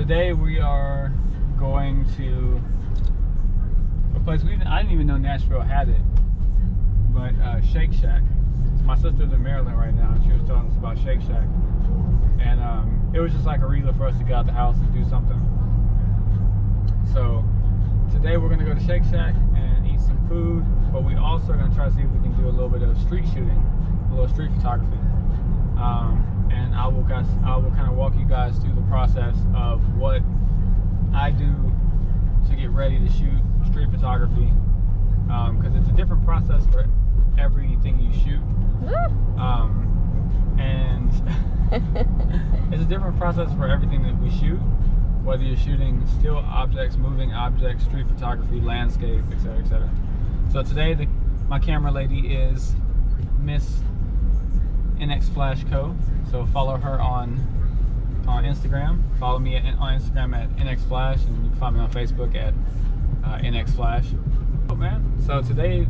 today we are going to a place I didn't even know Nashville had it, but Shake Shack. My sister's in Maryland right now, and she was telling us about Shake Shack, and it was just like a reason for us to get out the house and do something. So today we're gonna go to Shake Shack and eat some food, but we also are gonna try to see if we can do a little bit of street shooting, a little street photography. And I will kind of walk you guys through the process of what I do to get ready to shoot street photography, because it's a different process for everything you shoot. And it's a different process for everything that we shoot, whether you're shooting still objects, moving objects, street photography, landscape, etc., etc. So today my camera lady is Miss NxFlash Co. So follow her on Instagram. Follow me on Instagram at NxFlash, and you can find me on Facebook at NxFlash. Oh man, so today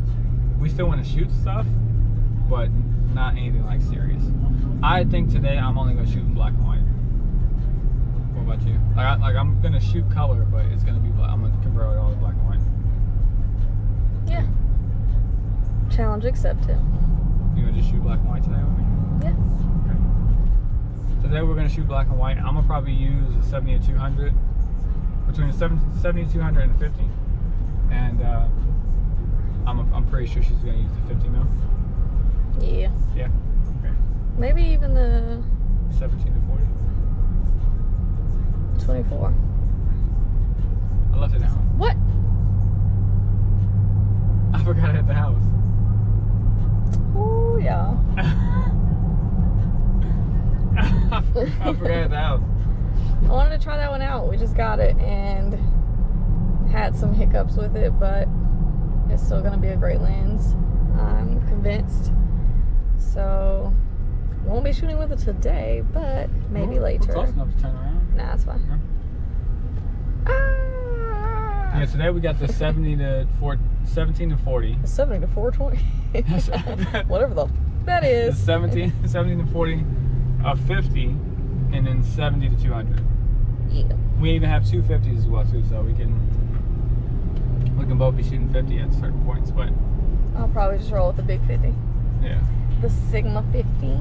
we still want to shoot stuff, but not anything like serious. I think today I'm only gonna shoot in black and white. What about you? Like I'm gonna shoot color, but it's gonna be black. I'm gonna convert it all to black and white. Yeah. Challenge accepted. You gonna just shoot black and white today with me? Yeah. Okay. Today we're gonna shoot black and white. I'm gonna probably use a 70-200, between the 70-200 and the 50, and I'm pretty sure she's gonna use the 50 mil. Yeah. Yeah. Okay. Maybe even the 17-40. 24. I left it at home. What? I forgot it at the house. Oh yeah. I forgot at the house. I wanted to try that one out. We just got it and had some hiccups with it, but it's still gonna be a great lens. I'm convinced. So won't be shooting with it today, but maybe later. We're close enough to turn around. Nah, it's fine. No. Ah! Yeah, today we got the 17 to 40. 70 to 420. Whatever the that is. 17 to 40, 50, and then 70 to 200. Yeah. We even have 250s as well too, so we can both be shooting 50 at certain points. But I'll probably just roll with the big 50. yeah. The Sigma 50.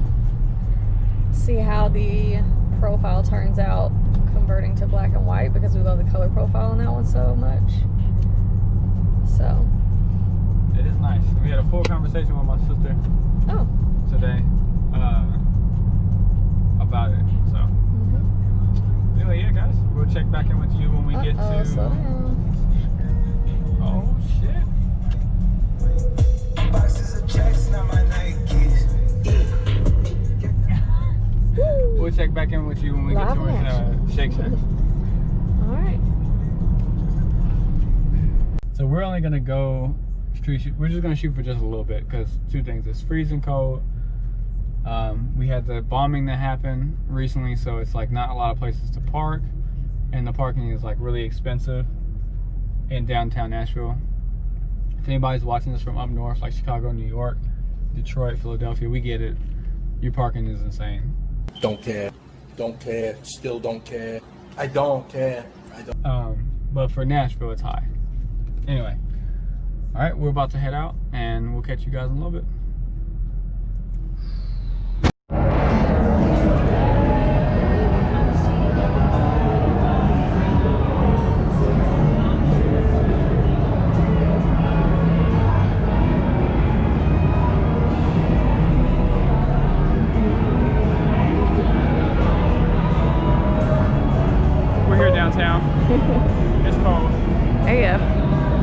See how the profile turns out converting to black and white, because we love the color profile on that one so much. So It is nice. We had a full conversation with my sister today about it. So anyway, yeah, guys, we'll check back in with you when we get to. Slow down. Oh shit! Boxes of checks, not my Nikes. We'll check back in with you when we get to Shake Shack. All right. So we're only gonna go street shoot. We're just gonna shoot for just a little bit, because two things: it's freezing cold. We had the bombing that happened recently, so it's like not a lot of places to park, and the parking is like really expensive in downtown Nashville. If anybody's watching this from up north, like Chicago, New York, Detroit, Philadelphia, we get it. Your parking is insane. Don't care. Don't care. Still don't care. I don't care. I don't. But for Nashville, it's high. Anyway, all right, we're about to head out, and we'll catch you guys in a little bit. We're here downtown. It's cold. AF.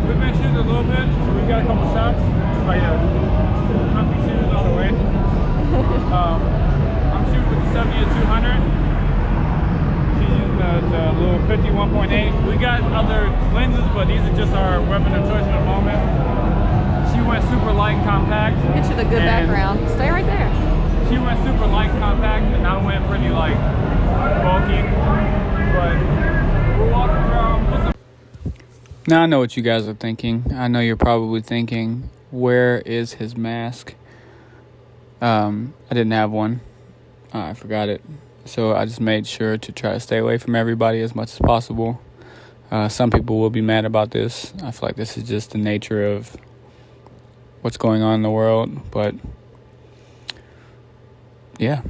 We've been shooting a little bit, so we've got a couple shots. Oh yeah, comfy shoes all the way. I'm shooting with the 70-200. She's using the little 51.8. We got other lenses, but these are just our weapon of choice at the moment. She went super light and compact. Get you the good background. Stay right there. She went super light and compact, and I went pretty like bulky. But we're walking around. Now I know what you guys are thinking. I know you're probably thinking, where is his mask? I didn't have one. I forgot it. So I just made sure to try to stay away from everybody as much as possible. Some people will be mad about this. I feel like this is just the nature of what's going on in the world. But yeah,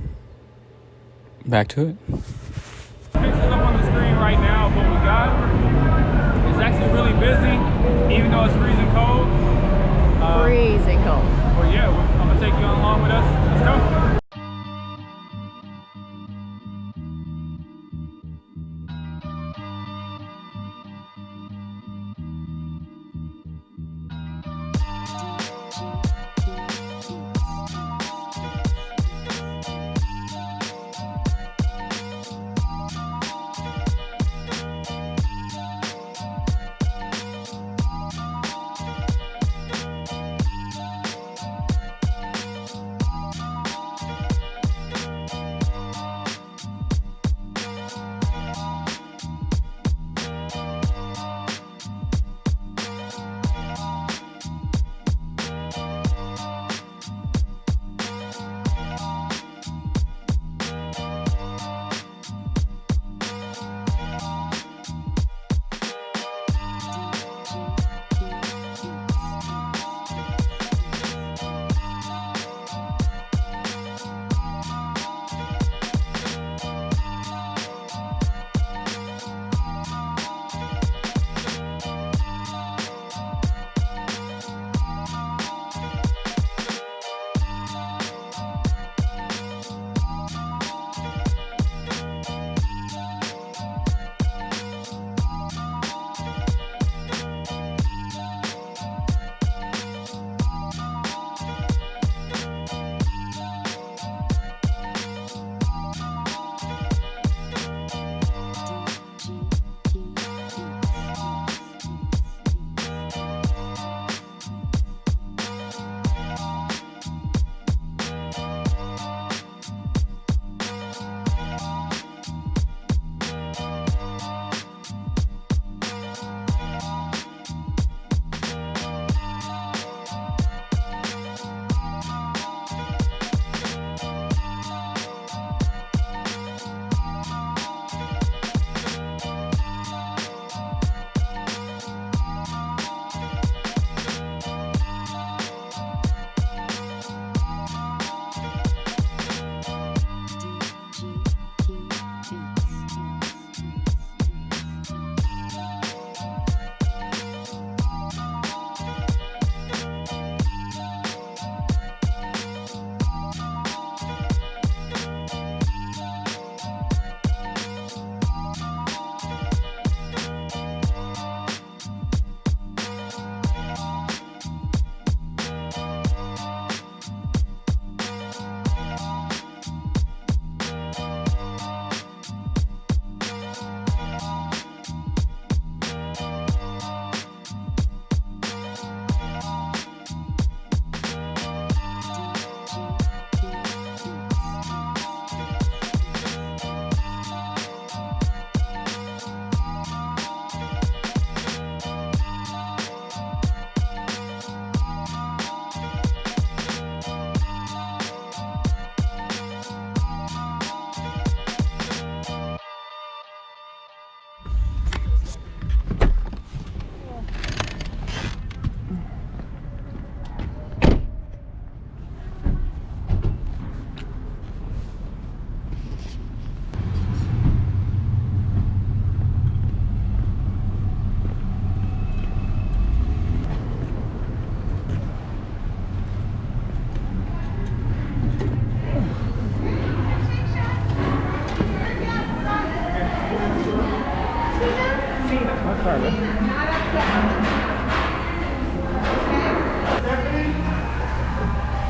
back to it. Pictures up on the screen right now, but we got it's actually really busy, even though it's freezing cold. Freezing cold. Well, yeah, I'm gonna take you on along with us. Let's go.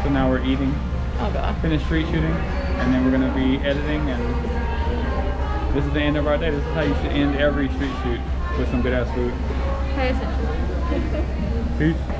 So now we're eating. Oh god. Finished street shooting, and then we're gonna be editing, and this is the end of our day. This is how you should end every street shoot, with some good ass food. Pay attention. Peace.